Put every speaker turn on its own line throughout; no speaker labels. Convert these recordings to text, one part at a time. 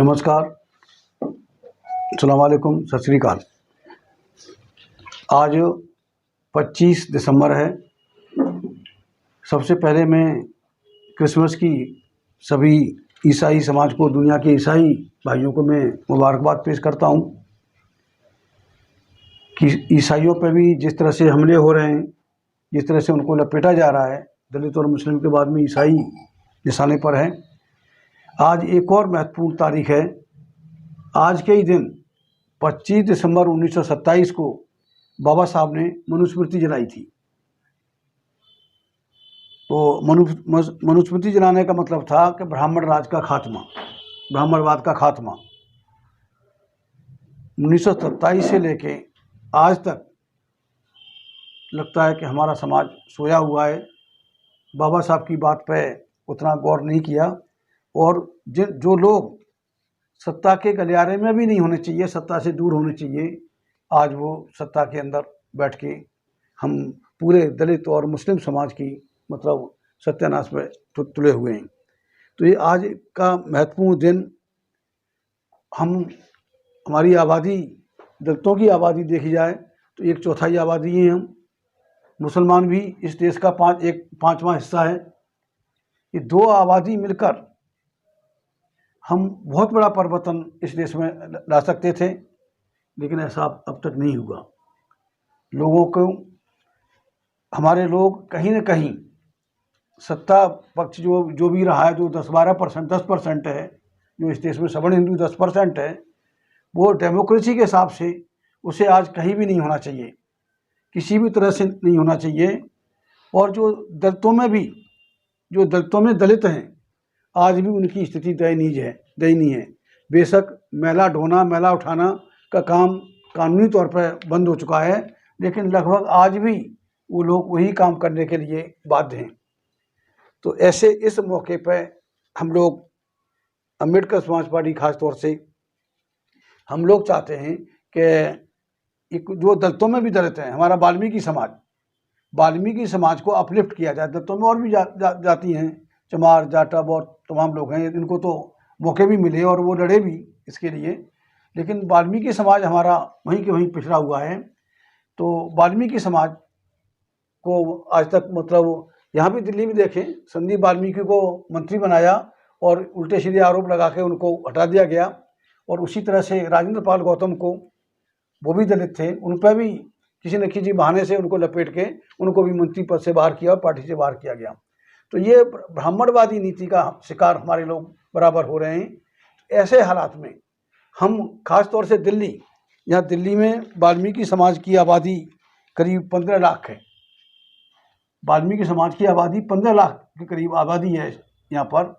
नमस्कार, अस्सलाम वालेकुम, सत श्री अकाल। आज 25 दिसंबर है। सबसे पहले मैं क्रिसमस की सभी ईसाई समाज को, दुनिया के ईसाई भाइयों को मैं मुबारकबाद पेश करता हूँ कि ईसाइयों पर भी जिस तरह से हमले हो रहे हैं, जिस तरह से उनको लपेटा जा रहा है, दलित और मुस्लिम के बाद में ईसाई निशाने पर है। आज एक और महत्वपूर्ण तारीख है। आज के ही दिन 25 दिसंबर 1927 को बाबा साहब ने मनुस्मृति जलाई थी। तो मनुस्मृति जलाने का मतलब था कि ब्राह्मण राज का खात्मा, ब्राह्मणवाद का खात्मा। 1927 से लेके आज तक लगता है कि हमारा समाज सोया हुआ है। बाबा साहब की बात पे उतना गौर नहीं किया, और जो लोग सत्ता के गलियारे में भी नहीं होने चाहिए, सत्ता से दूर होने चाहिए, आज वो सत्ता के अंदर बैठ के हम पूरे दलित और मुस्लिम समाज की मतलब सत्यानाश में तुले हुए हैं। तो ये आज का महत्वपूर्ण दिन। हमारी आबादी, दलितों की आबादी देखी जाए तो 1/4 आबादी ही हम। मुसलमान भी इस देश का 5वां हिस्सा है। ये दो आबादी मिलकर हम बहुत बड़ा परिवर्तन इस देश में ला सकते थे, लेकिन ऐसा अब तक नहीं हुआ। लोगों को, हमारे लोग कहीं न कहीं सत्ता पक्ष जो भी रहा है, जो 10% है, जो इस देश में सवर्ण हिंदू 10% है, वो डेमोक्रेसी के हिसाब से उसे आज कहीं भी नहीं होना चाहिए, किसी भी तरह से नहीं होना चाहिए। और जो दलितों में दलित हैं, आज भी उनकी स्थिति दयनीय है। बेशक मैला ढोना, मैला उठाना का काम कानूनी तौर पर बंद हो चुका है, लेकिन लगभग आज भी वो लोग वही काम करने के लिए बाध्य हैं। तो ऐसे इस मौके पर हम लोग अम्बेडकर समाज पार्टी खास तौर से हम लोग चाहते हैं कि जो दलितों में भी दलित हैं, हमारा वाल्मीकि समाज को अपलिफ्ट किया जाए। दलितों में और भी जाति हैं, चमार, जाटव और तमाम लोग हैं, इनको तो मौके भी मिले और वो लड़े भी इसके लिए, लेकिन वाल्मीकि समाज हमारा वहीं के वहीं पिछड़ा हुआ है। तो वाल्मीकि समाज को आज तक मतलब यहाँ भी दिल्ली में देखें, संदीप वाल्मीकि को मंत्री बनाया और उल्टे सीधे आरोप लगा के उनको हटा दिया गया। और उसी तरह से राजेंद्र पाल गौतम को, वो भी दलित थे, उन पर भी किसी न किसी बहाने से उनको लपेट के उनको भी मंत्री पद से बाहर किया और पार्टी से बाहर किया गया। तो ये ब्राह्मणवादी नीति का शिकार हमारे लोग बराबर हो रहे हैं। ऐसे हालात में हम खास तौर से दिल्ली में वाल्मीकि समाज की आबादी करीब 15 लाख है। वाल्मीकि समाज की आबादी 15 लाख के करीब आबादी है यहाँ पर।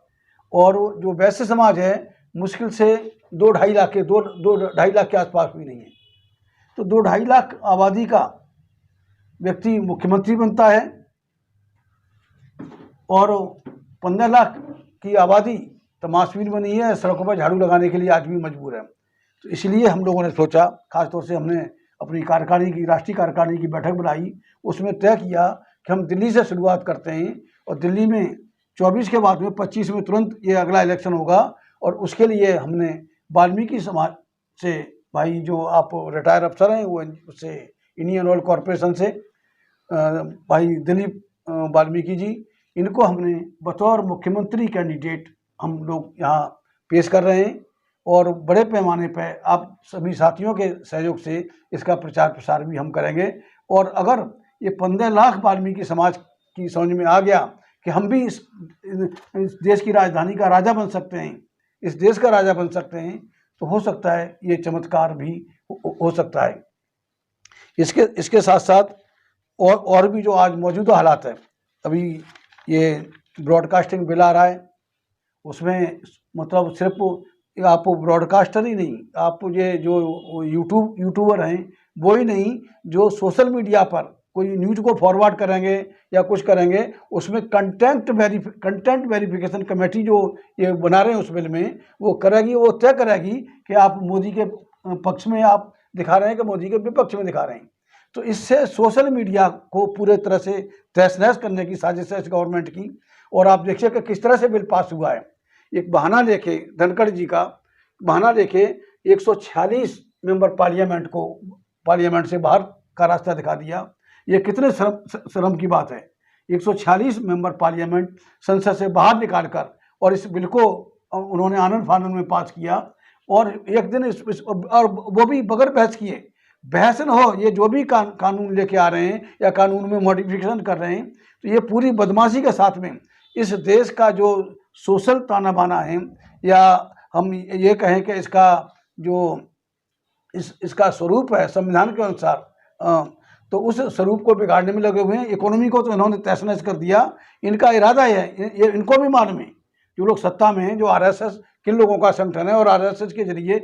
और जो वैश्य समाज है, मुश्किल से 2-2.5 लाख के आसपास भी नहीं है। तो 2-2.5 लाख आबादी का व्यक्ति मुख्यमंत्री बनता है, और 15 लाख की आबादी तमाशबीन बनी है, सड़कों पर झाड़ू लगाने के लिए आज भी मजबूर है। तो इसलिए हम लोगों ने सोचा, खासतौर से हमने अपनी राष्ट्रीय कार्यकारिणी की बैठक बुलाई, उसमें तय किया कि हम दिल्ली से शुरुआत करते हैं, और दिल्ली में 24 के बाद में 25 में तुरंत ये अगला इलेक्शन होगा। और उसके लिए हमने वाल्मीकि समाज से, भाई जो आप रिटायर अफसर हैं, वो उससे इंडियन ऑयल कॉरपोरेशन से भाई दिलीप वाल्मीकि जी, इनको हमने बतौर मुख्यमंत्री कैंडिडेट हम लोग यहाँ पेश कर रहे हैं। और बड़े पैमाने पर आप सभी साथियों के सहयोग से इसका प्रचार प्रसार भी हम करेंगे। और अगर ये 15 लाख वाल्मीकि समाज की समझ में आ गया कि हम भी इस देश की राजधानी का राजा बन सकते हैं, इस देश का राजा बन सकते हैं, तो हो सकता है ये चमत्कार भी हो सकता है। इसके साथ साथ और भी जो आज मौजूदा हालात है, अभी ये ब्रॉडकास्टिंग बिल आ रहा है, उसमें मतलब सिर्फ आप ब्रॉडकास्टर ही नहीं, आप ये जो यूट्यूबर हैं वो ही नहीं, जो सोशल मीडिया पर कोई न्यूज़ को फॉरवर्ड करेंगे या कुछ करेंगे, उसमें कंटेंट वेरिफिकेशन कमेटी जो ये बना रहे हैं उस बिल में, वो तय करेगी कि आप मोदी के पक्ष में आप दिखा रहे हैं कि मोदी के विपक्ष में दिखा रहे हैं। तो इससे सोशल मीडिया को पूरे तरह से तहस-नहस करने की साजिश है इस गवर्नमेंट की। और आप देखिए कि किस तरह से बिल पास हुआ है। एक बहाना लेके धनखड़ जी का बहाना लेके 146 मेंबर पार्लियामेंट से बाहर का रास्ता दिखा दिया। ये कितने शर्म की बात है। 146 मेंबर पार्लियामेंट संसद से बाहर निकालकर और इस बिल को उन्होंने आनन फानन में पास किया, और एक दिन और वो भी बगैर बहस किए। बहस न हो, ये जो भी कानून लेके आ रहे हैं या कानून में मॉडिफिकेशन कर रहे हैं, तो ये पूरी बदमाशी के साथ में इस देश का जो सोशल ताना बाना है, या हम ये कहें कि इसका जो इसका स्वरूप है संविधान के अनुसार, तो उस स्वरूप को बिगाड़ने में लगे हुए हैं। इकोनॉमी को तो इन्होंने तहस नहस कर दिया। इनका इरादा है, ये इनको भी मालूम है, जो लोग सत्ता में हैं, जो आरएसएस किन लोगों का संगठन है, और आरएसएस के जरिए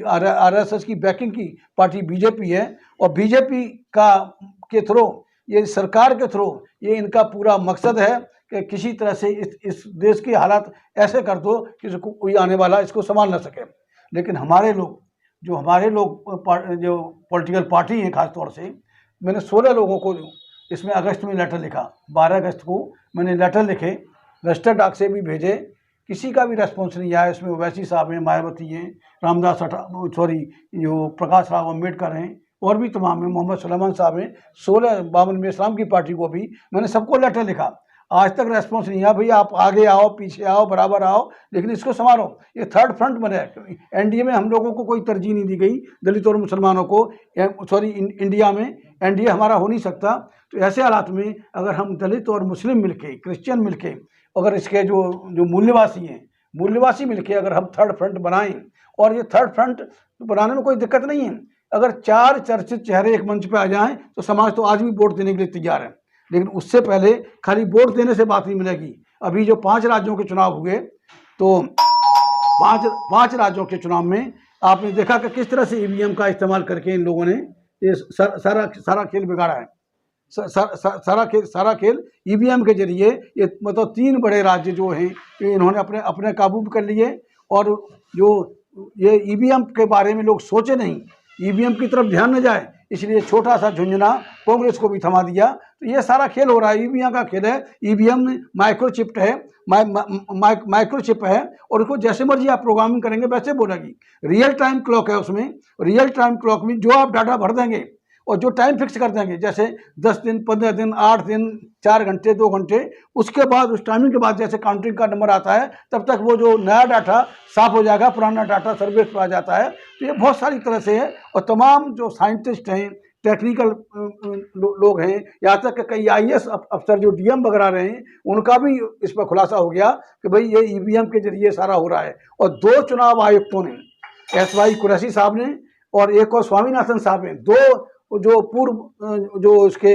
आरएसएस की बैकिंग की पार्टी बीजेपी है, और बीजेपी के थ्रू, ये सरकार के थ्रू, ये इनका पूरा मकसद है कि किसी तरह से इस देश के हालात ऐसे कर दो कि कोई आने वाला इसको संभाल ना सके। लेकिन हमारे लोग जो पॉलिटिकल पार्टी हैं, खास तौर से मैंने 16 लोगों को इसमें अगस्त में लेटर लिखा। 12 अगस्त को मैंने लेटर लिखे, रजिस्टर डाक से भी भेजे, किसी का भी रेस्पॉन्स नहीं आया। इसमें ओवैसी साहब हैं, मायावती हैं, जो प्रकाश राव अम्बेडकर हैं, और भी तमाम हैं, मोहम्मद सुलेमान साहब हैं, 52 में इस्लाम की पार्टी को भी मैंने सबको लेटर लिखा। आज तक रेस्पॉन्स नहीं आया। भैया आप आगे आओ, पीछे आओ, बराबर आओ, लेकिन इसको संभालो। ये थर्ड फ्रंट बने। एनडीए में हम लोगों को कोई तरजीह नहीं दी गई, दलित और मुसलमानों को, इंडिया में एनडीए हमारा हो नहीं सकता। तो ऐसे हालात में अगर हम दलित और मुस्लिम मिलके, क्रिश्चियन मिलके, अगर इसके जो मूल्यवासी मिलके अगर हम थर्ड फ्रंट बनाएं, और ये थर्ड फ्रंट बनाने में कोई दिक्कत नहीं है। अगर 4 चर्चित चेहरे एक मंच पे आ जाएं तो समाज तो आज भी वोट देने के लिए तैयार है। लेकिन उससे पहले खाली वोट देने से बात नहीं मिलेगी। अभी जो 5 राज्यों के चुनाव हुए, तो 5 राज्यों के चुनाव में आपने देखा कि किस तरह से ईवीएम का इस्तेमाल करके इन लोगों ने ये सारा खेल बिगाड़ा है। सारा खेल ईवीएम के जरिए, ये मतलब 3 बड़े राज्य जो हैं इन्होंने अपने काबू कर लिए। और जो ये ईवीएम के बारे में लोग सोचे नहीं, ईवीएम की तरफ ध्यान न जाए, इसलिए छोटा सा झुंझुना कांग्रेस को भी थमा दिया। तो ये सारा खेल हो रहा है, ईवीएम का खेल है। ईवीएम माइक्रोचिप है, माइक्रोचिप है, और उसको जैसे मर्जी आप प्रोग्रामिंग करेंगे वैसे बोलेगी। रियल टाइम क्लॉक है उसमें। रियल टाइम क्लॉक में जो आप डाटा भर देंगे और जो टाइम फिक्स कर देंगे, जैसे 10 दिन, 15 दिन, 8 दिन, 4 घंटे, 2 घंटे, उसके बाद उस टाइमिंग के बाद जैसे काउंटिंग का नंबर आता है, तब तक वो जो नया डाटा साफ हो जाएगा, पुराना डाटा सर्विस पर आ जाता है। तो ये बहुत सारी तरह से है। और तमाम जो साइंटिस्ट हैं, टेक्निकल लोग हैं, यहाँ तक कि कई आईएएस अफसर जो डीएम वगैरह रहे हैं, उनका भी इस पर खुलासा हो गया कि भाई ये ईवीएम के जरिए सारा हो रहा है। और 2 चुनाव आयुक्तों ने, एसवाई कुरैशी साहब ने और एक और स्वामीनाथन साहब ने, 2 जो पूर्व जो उसके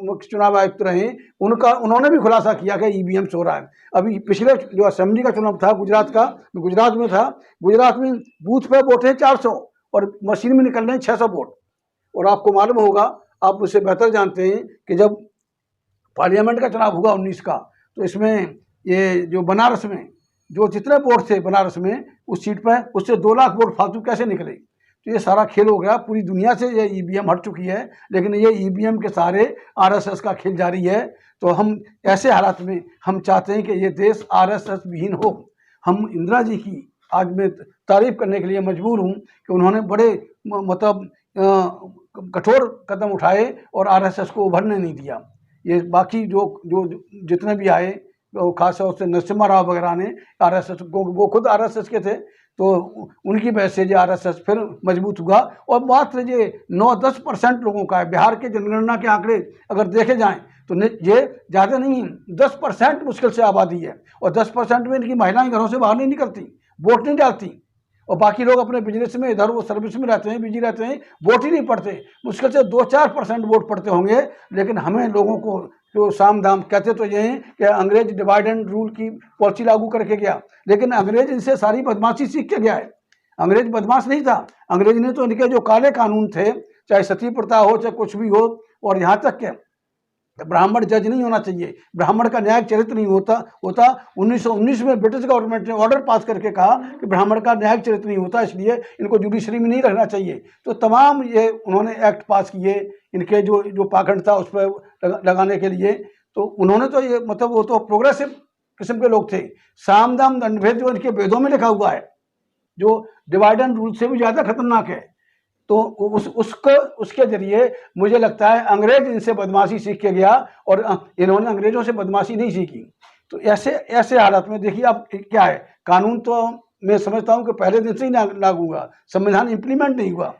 मुख्य चुनाव आयुक्त रहे, उन्होंने भी खुलासा किया कि ईवीएम से हो रहा है। अभी पिछले जो असेंबली का चुनाव था गुजरात का, गुजरात में था, गुजरात में बूथ पे वोट है 400 और मशीन में निकल रहे हैं 600 वोट। और आपको मालूम होगा, आप उससे बेहतर जानते हैं कि जब पार्लियामेंट का चुनाव हुआ 19 का, तो इसमें ये जो बनारस में जो जितने वोट थे बनारस में उस सीट पर, उससे 2 लाख वोट फालतू कैसे निकले। तो ये सारा खेल हो गया। पूरी दुनिया से ये ईवीएम हट चुकी है, लेकिन ये ईवीएम के सहारे आरएसएस का खेल जारी है। तो हम ऐसे हालात में हम चाहते हैं कि ये देश आरएसएस विहीन हो। हम इंदिरा जी की आज मैं तारीफ करने के लिए मजबूर हूँ कि उन्होंने बड़े मतलब कठोर कदम उठाए और आरएसएस को उभरने नहीं दिया। ये बाकी जो जितने भी आए, खास तौर से नरसिम्हा राव वगैरह ने आरएसएस को, वो खुद आरएसएस के थे, तो उनकी वजह से जो आरएसएस फिर मजबूत हुआ। और मात्र ये 9-10% लोगों का है। बिहार के जनगणना के आंकड़े अगर देखे जाएं तो ये ज़्यादा नहीं है, 10% मुश्किल से आबादी है। और 10% में इनकी महिलाएं घरों से बाहर नहीं निकलती, वोट नहीं डालती, और बाकी लोग अपने बिजनेस में इधर वो सर्विस में रहते हैं, बिजी रहते हैं, वोट ही नहीं पड़ते। मुश्किल से 2-4% वोट पड़ते होंगे। लेकिन हमें लोगों को जो साम दाम कहते तो ये हैं कि अंग्रेज डिवाइड एंड रूल की पॉलिसी लागू करके गया, लेकिन अंग्रेज इनसे सारी बदमाशी सीख के गया है। अंग्रेज बदमाश नहीं था। अंग्रेज ने तो इनके जो काले कानून थे, चाहे सती प्रथा हो, चाहे कुछ भी हो, और यहाँ तक के ब्राह्मण जज नहीं होना चाहिए, ब्राह्मण का न्यायिक चरित्र नहीं होता 1919 में ब्रिटिश गवर्नमेंट ने ऑर्डर पास करके कहा कि ब्राह्मण का न्यायिक चरित्र नहीं होता, इसलिए इनको जुडिशरी में नहीं रहना चाहिए। तो तमाम ये उन्होंने एक्ट पास किए इनके जो पाखंड था उस पर लगाने के लिए। तो उन्होंने तो ये मतलब वो तो प्रोग्रेसिव किस्म के लोग थे। साम दाम दंडभेद जो इनके वेदों में लिखा हुआ है, जो डिवाइड एंड रूल से भी ज़्यादा खतरनाक है। तो उसके जरिए मुझे लगता है अंग्रेज इनसे बदमाशी सीख के गया और इन्होंने अंग्रेजों से बदमाशी नहीं सीखी। तो ऐसे ऐसे हालात में देखिए अब क्या है, कानून तो मैं समझता हूँ कि पहले दिन से ही लागू हुआ, संविधान इम्प्लीमेंट नहीं हुआ।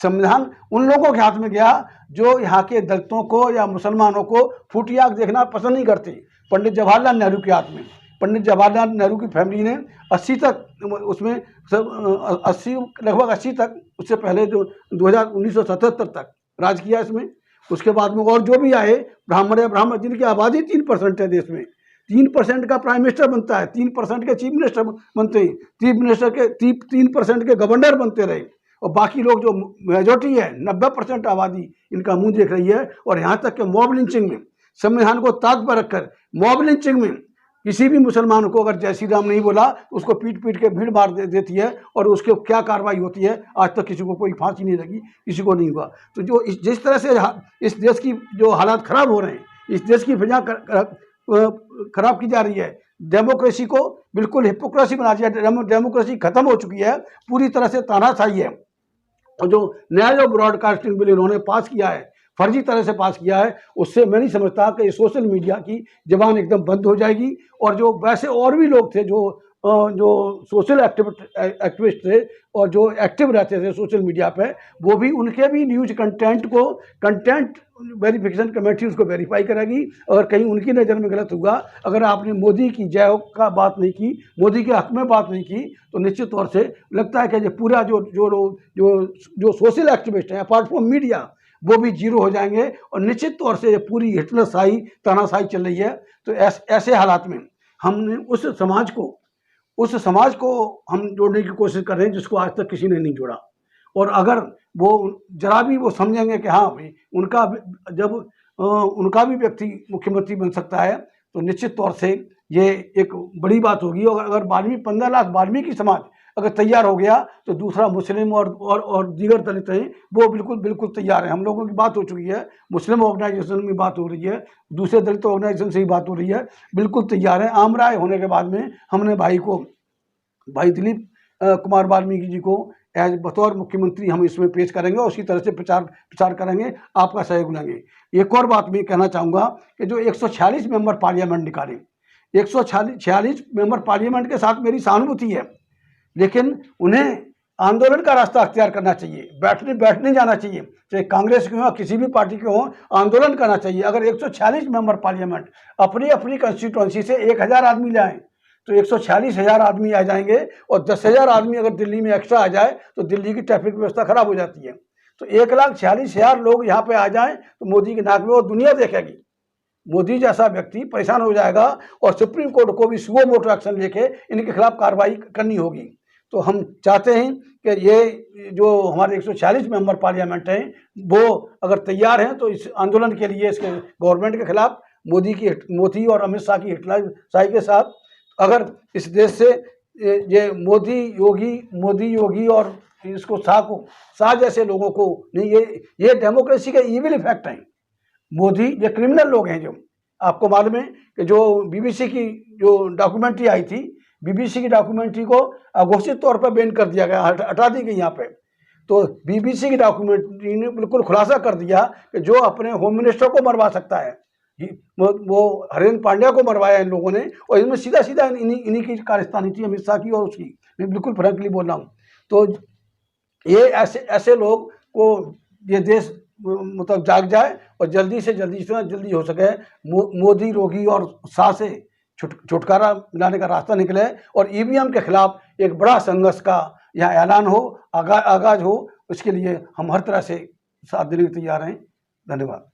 संविधान उन लोगों के हाथ में गया जो यहाँ के दलितों को या मुसलमानों को फूटी आँख देखना पसंद नहीं करते। पंडित जवाहरलाल नेहरू के हाथ में, पंडित जवाहरलाल नेहरू की फैमिली ने 80 तक उसमें सब 80 लगभग 80 तक, उससे पहले जो 1977 तक राज किया इसमें। उसके बाद में और जो भी आए ब्राह्मण या ब्राह्मण जिनकी आबादी 3% है देश में, 3% का प्राइम मिनिस्टर बनता है, 3% के चीफ मिनिस्टर बनते हैं, चीफ मिनिस्टर के 3% के गवर्नर बनते रहे, और बाकी लोग जो मेजोरिटी है 90% आबादी इनका मुंह देख रही है। और यहाँ तक कि मॉब लिंचिंग में, संविधान को ताक पर रखकर मॉब लिंचिंग में किसी भी मुसलमान को अगर जय श्री राम नहीं बोला तो उसको पीट पीट के भीड़ मार देती है, और उसके क्या कार्रवाई होती है आज तक किसी को कोई फांसी नहीं लगी, किसी को नहीं हुआ। तो जो जिस तरह से इस देश की जो हालात खराब हो रहे हैं, इस देश की फिजा खराब की जा रही है, डेमोक्रेसी को बिल्कुल हिपोक्रेसी बना दिया, डेमोक्रेसी खत्म हो चुकी है, पूरी तरह से तानाशाही है। और जो नया जो ब्रॉडकास्टिंग बिल इन्होंने पास किया है, फर्जी तरह से पास किया है, उससे मैं नहीं समझता कि सोशल मीडिया की जबान एकदम बंद हो जाएगी। और जो वैसे और भी लोग थे जो सोशल एक्टिविस्ट थे और जो एक्टिव रहते थे सोशल मीडिया पे, वो भी उनके भी न्यूज कंटेंट वेरिफिकेशन कमेटी उसको वेरीफाई करेगी। अगर कहीं उनकी नज़र में गलत हुआ, अगर आपने मोदी की जय हो का बात नहीं की, मोदी के हक में बात नहीं की, तो निश्चित तौर से लगता है कि जो पूरा जो सोशल एक्टिविस्ट हैं अपार्ट फ्रॉम मीडिया, वो भी जीरो हो जाएंगे। और निश्चित तौर से पूरी हिटलरशाही तानाशाही चल रही है। तो ऐसे हालात में हमने उस समाज को हम जोड़ने की कोशिश कर रहे हैं जिसको आज तक किसी ने नहीं जोड़ा। और अगर वो जरा भी वो समझेंगे कि हाँ भाई उनका भी व्यक्ति मुख्यमंत्री बन सकता है, तो निश्चित तौर से ये एक बड़ी बात होगी। और अगर 15 लाख वाल्मीकि समाज अगर तैयार हो गया, तो दूसरा मुस्लिम और दीगर दलित हैं वो बिल्कुल तैयार है। हम लोगों की बात हो चुकी है, मुस्लिम ऑर्गेनाइजेशन में बात हो रही है, दूसरे दलित ऑर्गेनाइजेशन से ही बात हो रही है, बिल्कुल तैयार है। आम राय होने के बाद में हमने भाई दिलीप कुमार वाल्मीकि जी को एज बतौर मुख्यमंत्री हम इसमें पेश करेंगे और उसी तरह से प्रचार करेंगे, आपका सहयोग लेंगे। एक और बात मैं कहना चाहूँगा कि जो 146 मेंबर पार्लियामेंट निकाले, 146 मेंबर पार्लियामेंट के साथ मेरी सहानुभूति है, लेकिन उन्हें आंदोलन का रास्ता अख्तियार करना चाहिए, बैठने जाना चाहिए, चाहे कांग्रेस के हो किसी भी पार्टी के हो, आंदोलन करना चाहिए। अगर 146 मेंबर पार्लियामेंट अपनी कंस्टिट्यूंसी से 1000 आदमी लाएं, तो 146,000 आदमी आ जाएंगे। और 10,000 आदमी अगर दिल्ली में एक्स्ट्रा आ जाए तो दिल्ली की ट्रैफिक व्यवस्था खराब हो जाती है। तो 1,46,000 लोग यहाँ पे आ जाएं तो मोदी की नाक में वो दुनिया देखेगी। मोदी जैसा व्यक्ति परेशान हो जाएगा और सुप्रीम कोर्ट को भी सुओ मोटो एक्शन लेके इनके खिलाफ कार्रवाई करनी होगी। तो हम चाहते हैं कि ये जो हमारे 146 मेंबर पार्लियामेंट हैं वो अगर तैयार हैं, तो इस आंदोलन के लिए इसके गवर्नमेंट के खिलाफ मोदी और अमित शाह की हिटलरशाही के साथ अगर इस देश से ये मोदी योगी और इसको शाह जैसे लोगों को नहीं, ये डेमोक्रेसी के इविल इफेक्ट हैं। मोदी ये क्रिमिनल लोग हैं। जो आपको मालूम है कि जो बीबीसी की जो डॉक्यूमेंट्री आई थी, बीबीसी की डॉक्यूमेंट्री को अघोषित तौर पर बैन कर दिया गया, हटा दी गई यहाँ पे। तो बीबीसी की डॉक्यूमेंट्री ने बिल्कुल खुलासा कर दिया कि जो अपने होम मिनिस्टर को मरवा सकता है, वो हरेंद्र पांड्या को मरवाया इन लोगों ने। और इसमें सीधा इन्हीं की कारस्तानी थी, अमित शाह की और उसकी। मैं बिल्कुल फ्रैंकली बोल रहा हूँ। तो ये ऐसे लोग को ये देश मतलब जाग जाए और जल्दी से जल्दी जितना जल्दी हो सके मोदी रोगी और शाह से छुटकारा मिलाने का रास्ता निकले और ईवीएम के खिलाफ एक बड़ा संघर्ष का यहाँ ऐलान हो, आगाज हो। इसके लिए हम हर तरह से साथ देने के तैयार हैं। धन्यवाद।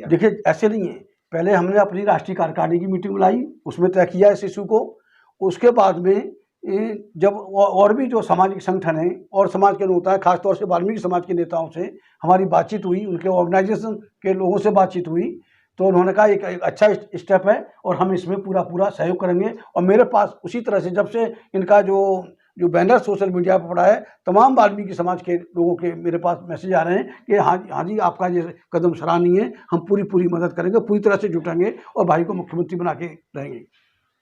देखिए ऐसे नहीं है, पहले हमने अपनी राष्ट्रीय कार्यकारिणी की मीटिंग बुलाई, उसमें तय किया इस इशू को। उसके बाद में जब और भी जो सामाजिक संगठन हैं और समाज के नेता हैं, खासतौर से वाल्मीकि समाज के नेताओं से हमारी बातचीत हुई, उनके ऑर्गेनाइजेशन के लोगों से बातचीत हुई, तो उन्होंने कहा एक अच्छा स्टेप है और हम इसमें पूरा सहयोग करेंगे। और मेरे पास उसी तरह से जब से इनका जो बैनर सोशल मीडिया पर पड़ा है, तमाम वाल्मीकि समाज के लोगों के मेरे पास मैसेज आ रहे हैं कि हाँ जी आपका ये कदम सराहनीय है, हम पूरी मदद करेंगे, पूरी तरह से जुटेंगे और भाई को मुख्यमंत्री बना के रहेंगे।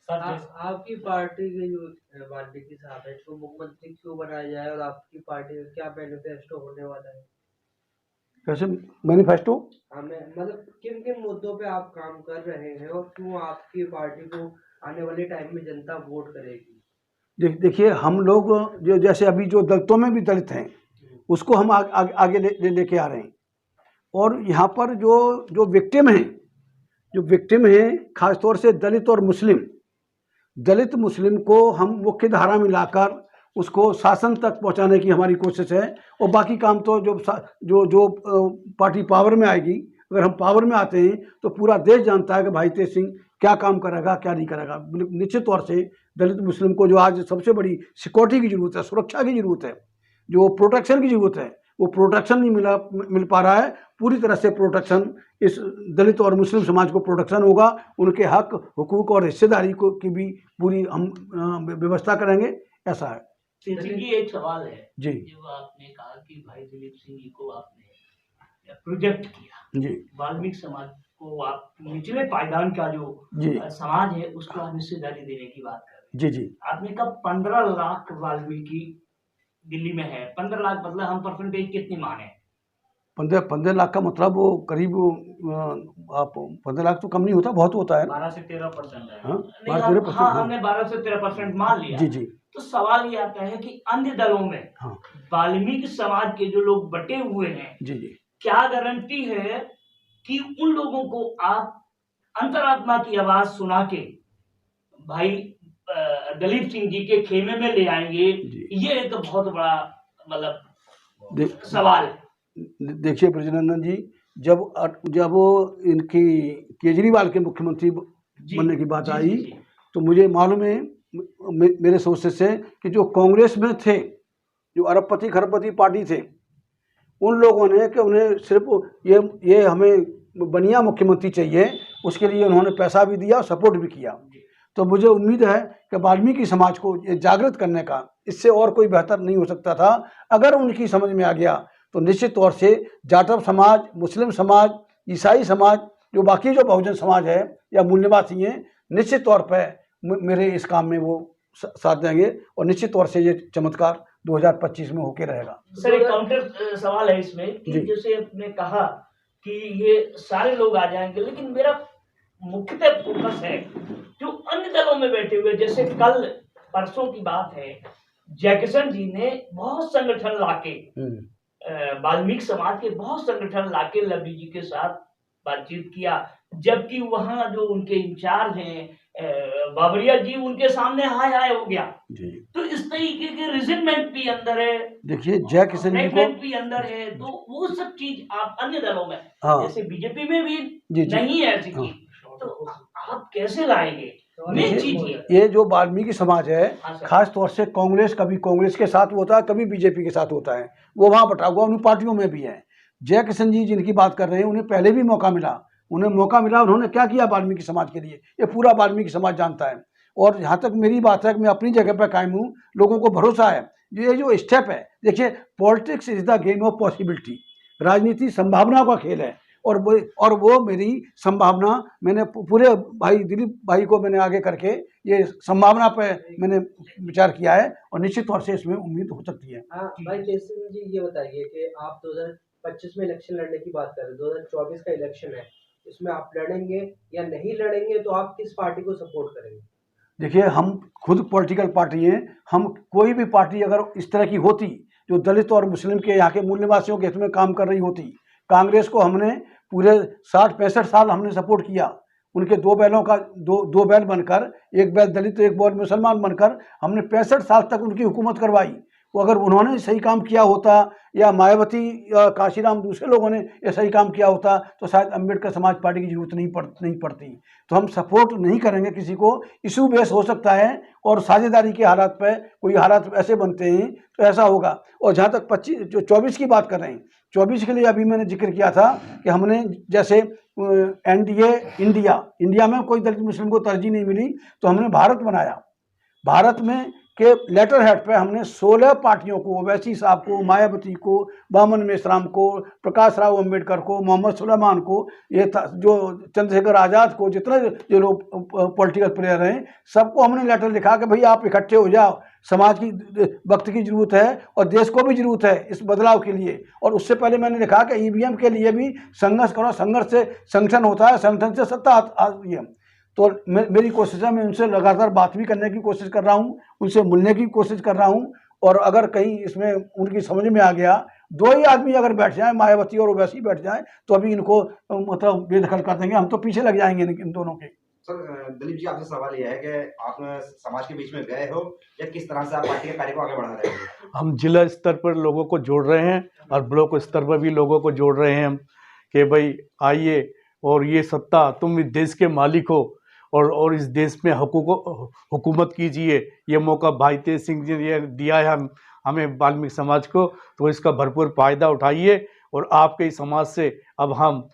आपकी पार्टी के जो वाल्मीकि साहब है इसको मुख्यमंत्री क्यों बनाया जाए और आपकी पार्टी का क्या मैनिफेस्टो होने वाला है?
कैसे मैनिफेस्टो?
हमें मतलब किन किन मुद्दों पे आप काम कर रहे हैं और क्यों आपकी पार्टी को आने वाले टाइम में जनता वोट करेगी?
देखिए, हम लोग जो जैसे अभी जो दलितों में भी दलित हैं उसको हम आगे लेके आ रहे हैं। और यहाँ पर जो जो विक्टिम हैं खासतौर से दलित और मुस्लिम, दलित मुस्लिम को हम मुख्य धारा में लाकर उसको शासन तक पहुंचाने की हमारी कोशिश है। और बाकी काम तो जो जो पार्टी पावर में आएगी, अगर हम पावर में आते हैं तो पूरा देश जानता है कि भाई तेज सिंह क्या काम करेगा क्या नहीं करेगा। निश्चित तौर से दलित मुस्लिम को जो आज सबसे बड़ी सिक्योरिटी की ज़रूरत है, सुरक्षा की ज़रूरत है, जो प्रोटेक्शन की ज़रूरत है, वो प्रोटेक्शन नहीं मिल पा रहा है। पूरी तरह से प्रोटेक्शन इस दलित और मुस्लिम समाज को प्रोटेक्शन होगा। उनके हक, हुकूक और हिस्सेदारी को की भी पूरी हम व्यवस्था करेंगे, ऐसा है।
जी एक सवाल है
जी।
जो आपने कहा कि भाई दिलीप सिंह जी को आपने प्रोजेक्ट किया
जी।
वाल्मीकि समाज को, आप निचले पायदान का जो
जी
समाज है उसको आप हिस्सेदारी देने की बात कर रहे
जी जी
हैं। आपने कहा 15 लाख वाल्मीकि दिल्ली में है। 15 लाख मतलब हम परसेंटेज कितनी माने?
15 लाख का मतलब वो करीब आप 15 लाख तो कम नहीं होता, बहुत होता है।
12 से 13% है।
हाँ,
नहीं,
12-13%।
हाँ, हमने 12 से 13% मान लिया।
जी जी।
तो सवाल ये आता है कि अन्य दलों में
हाँ
वाल्मीकि समाज के जो लोग बटे हुए हैं,
जी जी।
क्या गारंटी है कि उन लोगों को आप अंतरात्मा की आवाज सुना के भाई दलीप सिंह जी के खेमे में ले आएंगे? ये एक बहुत बड़ा मतलब सवाल है।
देखिए ब्रजनंदन जी, जब इनकी केजरीवाल के मुख्यमंत्री बनने की बात आई तो मुझे मालूम है मेरे सोर्सेस से कि जो कांग्रेस में थे, जो अरबपति खरबपति पार्टी थे, उन लोगों ने कि उन्हें सिर्फ ये हमें बनिया मुख्यमंत्री चाहिए, उसके लिए उन्होंने पैसा भी दिया, सपोर्ट भी किया। तो मुझे उम्मीद है कि वाल्मीकि समाज को ये जागृत करने का इससे और कोई बेहतर नहीं हो सकता था। अगर उनकी समझ में आ गया तो निश्चित तौर से जाटव समाज, मुस्लिम समाज, ईसाई समाज, जो बाकी जो बहुजन समाज है या मूल्यवासी हैं, निश्चित तौर पर मेरे इस काम में वो साथ देंगे और निश्चित तौर से ये चमत्कार 2025 में होके रहेगा।
सर एक काउंटर सवाल है इसमें कि जैसे आपने कहा कि ये सारे लोग आ जाएंगे, लेकिन मेरा मुख्यतः फोकस है जो अन्य दलों में बैठे हुए, जैसे कल परसों की बात है, जैकिसन जी ने बहुत संगठन लाके वाल्मीकि समाज के बहुत संगठन लाके लवली जी के साथ बातचीत किया, जबकि वहां जो उनके इंचार्ज हैं बाबरिया जी, उनके सामने हाय हाय हो गया जी। तो इस तरीके के रिजिमेंट भी अंदर है। देखिए जैकिसन जी को भी अंदर है, तो वो सब चीज आप अन्य दलों में, जैसे बीजेपी में भी नहीं है ऐसी चीज, तो आप कैसे लाएंगे?
ये जो वाल्मीकि समाज है खास तौर से कांग्रेस, कभी कांग्रेस के साथ होता है, कभी बीजेपी के साथ होता है, वो वहाँ बटा हुआ उन पार्टियों में भी है। जयकिशन जी जिनकी बात कर रहे हैं, उन्हें पहले भी मौका मिला, उन्होंने क्या किया वाल्मीकि समाज के लिए, ये पूरा वाल्मीकि समाज जानता है। और जहाँ तक मेरी बात है कि मैं अपनी जगह पर कायम हूँ, लोगों को भरोसा है। ये जो स्टेप है, देखिए politics is the game of possibility, राजनीति संभावना का खेल है। और वो मेरी संभावना, मैंने पूरे भाई दिलीप भाई को मैंने आगे करके ये संभावना पे मैंने विचार किया है और निश्चित तौर से इसमें उम्मीद हो सकती है।
भाई तेज सिंह जी ये बताइए कि आप 2025 में इलेक्शन लड़ने की बात कर रहे हैं, 2024 का इलेक्शन है, इसमें आप लड़ेंगे या नहीं लड़ेंगे, तो आप किस पार्टी को सपोर्ट करेंगे?
देखिए हम खुद पॉलिटिकल पार्टी हैं, हम कोई भी पार्टी अगर इस तरह की होती जो दलित और मुस्लिम के यहाँ के मूल्यवासियों के हित में काम कर रही होती, कांग्रेस को हमने पूरे 60-65 साल हमने सपोर्ट किया, उनके दो बैलों का दो बैल बनकर, एक बैल दलित एक बैल मुसलमान बनकर हमने 65 साल तक उनकी हुकूमत करवाई। वो अगर उन्होंने सही काम किया होता या मायावती या काशीराम दूसरे लोगों ने ये सही काम किया होता तो शायद अम्बेडकर समाज पार्टी की जरूरत नहीं पड़ती। तो हम सपोर्ट नहीं करेंगे किसी को, इशू बेस हो सकता है और साझेदारी के हालात पर कोई हालात ऐसे बनते हैं तो ऐसा होगा। और जहाँ तक 24 की बात कर रहे हैं, 24 के लिए अभी मैंने जिक्र किया था कि हमने जैसे NDA इंडिया में कोई दलित मुस्लिम को तरजीह नहीं मिली तो हमने भारत बनाया। भारत में के लेटर हेड पे हमने 16 पार्टियों को, ओवैसी साहब को, मायावती को, बामन मेश्राम को, प्रकाश राव अम्बेडकर को, मोहम्मद सुलेमान को, ये जो चंद्रशेखर आज़ाद को, जितने जो लोग पॉलिटिकल प्लेयर हैं, सबको हमने लेटर लिखा कि भाई आप इकट्ठे हो जाओ, समाज की वक्त की ज़रूरत है और देश को भी ज़रूरत है इस बदलाव के लिए। और उससे पहले मैंने लिखा कि ईवीएम के लिए भी संघर्ष करो, संघर्ष से संगठन होता है, संगठन से सत्ता आती है। तो मेरी कोशिश है, मैं उनसे लगातार बात भी करने की कोशिश कर रहा हूँ, उनसे मिलने की कोशिश कर रहा हूँ। और अगर कहीं इसमें उनकी समझ में आ गया, दो ही आदमी अगर बैठ जाएं, मायावती और ओवैसी बैठ जाएं, तो अभी इनको मतलब बेदखल कर देंगे, हम तो पीछे लग जाएंगे इन दोनों के।
सर दिलीप जी, आपसे सवाल यह है कि आप समाज के बीच में गए हो या किस तरह से आप पार्टी के कार्य को आगे बढ़ा रहे हैं? हम
जिला स्तर पर लोगों को जोड़ रहे हैं और ब्लॉक स्तर पर भी लोगों को जोड़ रहे हैं हम कि भाई आइए और ये सत्ता, तुम इस देश के मालिक हो और इस देश में हुकूमत कीजिए। ये मौका भाई तेज सिंह जी ने दिया है हमें वाल्मीकि समाज को, तो इसका भरपूर फ़ायदा उठाइए। और आपके इस समाज से अब हम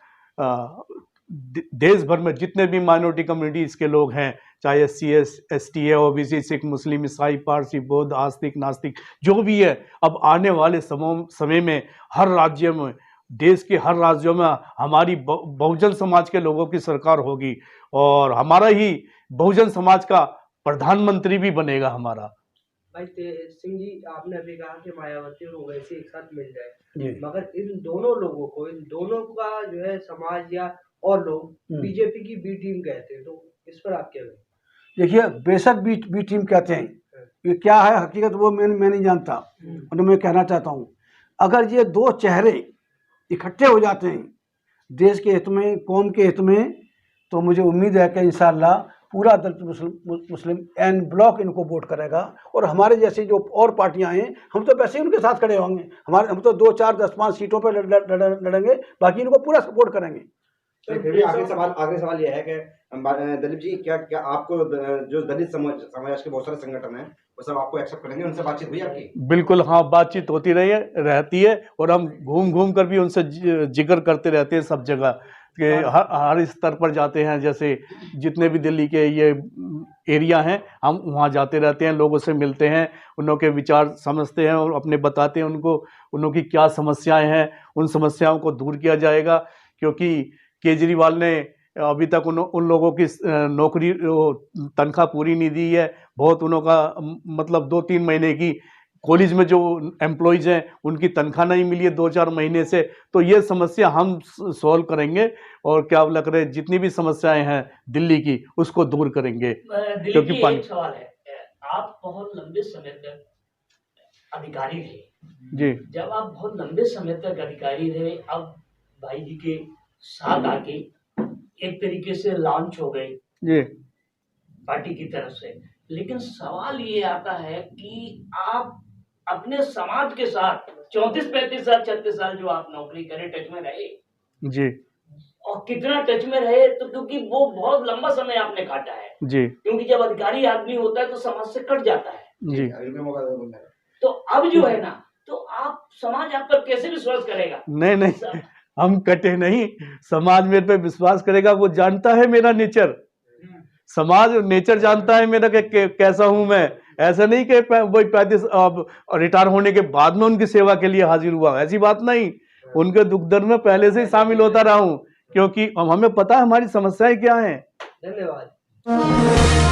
देश भर में जितने भी माइनॉरिटी कम्युनिटीज़ के लोग हैं, चाहे SC ST है, OBC, सिख, मुस्लिम, ईसाई, पारसी, बौद्ध, आस्तिक, नास्तिक, जो भी है, अब आने वाले समय में हर राज्य में, देश के हर राज्यों में हमारी बहुजन समाज के लोगों की सरकार होगी और हमारा ही बहुजन समाज का प्रधानमंत्री भी बनेगा हमारा।
भाई तेज सिंह जी, आपने अभी कहा कि मायावती और ओवैसी एक साथ मिल जाए, मगर इन दोनों लोगों को, इन दोनों का जो है समाज या और लोग बीजेपी की बी टीम कहते हैं, तो इस पर आप क्या कहें?
देखिए, बेशक बी टीम कहते हैं, ये क्या है हकीकत वो मैं नहीं जानता, और मैं कहना चाहता हूँ, अगर ये दो चेहरे इकट्ठे हो जाते हैं देश के हित में, कौम के हित में, तो मुझे उम्मीद है कि इंशाअल्लाह पूरा दलित मुस्लिम एन ब्लॉक इनको वोट करेगा। और हमारे जैसे जो और पार्टियां हैं, हम तो वैसे ही उनके साथ खड़े होंगे, हम तो 2, 4, 10, 5 सीटों पर लड़ेंगे, बाकी इनको पूरा सपोर्ट करेंगे।
फिर भी आगे सवाल यह है कि दिलीप जी, क्या आपको जो दलित समाज के बहुत सारे संगठन हैं, वो सब आपको एक्सेप्ट करेंगे? उनसे बातचीत हुई आपकी?
बिल्कुल, हाँ, बातचीत होती रहती है और हम घूम कर भी उनसे जिक्र करते रहते हैं सब जगह कि हर स्तर पर जाते हैं। जैसे जितने भी दिल्ली के ये एरिया हैं, हम वहाँ जाते रहते हैं, लोगों से मिलते हैं, उन के विचार समझते हैं और अपने बताते हैं उनको की क्या समस्याएं हैं, उन समस्याओं को दूर किया जाएगा। क्योंकि केजरीवाल ने अभी तक उन लोगों की नौकरी तनख्वाह पूरी नहीं दी है। बहुत उनों का मतलब 2-3 महीने की कॉलेज में जो एम्प्लॉयज़ हैं उनकी तनख्वाह नहीं मिली है 2-4 महीने से। तो ये समस्या हम सॉल्व करेंगे और क्या लग रहा है, जितनी भी समस्याएं हैं दिल्ली की उसको दूर करेंगे।
क्योंकि एक सवाल है, आप बहुत लंबे समय तक अधिकारी रहे
जी।
जब आप बहुत लंबे समय तक अधिकारी रहे, अब भाई जी के साथ आके एक तरीके से लॉन्च हो गए
जी
पार्टी की तरफ से, लेकिन सवाल ये आता है कि आप अपने समाज के साथ 34-35 साल 36 साल जो आप नौकरी करे, टच में रहे
जी,
और कितना टच में रहे, तो क्योंकि वो बहुत लंबा समय आपने काटा है
जी,
क्योंकि जब अधिकारी आदमी होता है तो समाज से कट जाता है
जी।
तो अब जो है ना, तो आप समाज आप पर कैसे विश्वास करेगा?
नहीं, हम कटे नहीं, समाज मेरे पे विश्वास करेगा। वो जानता है मेरा नेचर, समाज नेचर जानता है मेरा कैसा हूं मैं। ऐसा नहीं कि वही 35 रिटायर होने के बाद में उनकी सेवा के लिए हाजिर हुआ, ऐसी बात नहीं। उनके दुख दर्द में पहले से ही शामिल होता रहा हूं, क्योंकि हमें पता है हमारी समस्याएं क्या हैं।
धन्यवाद।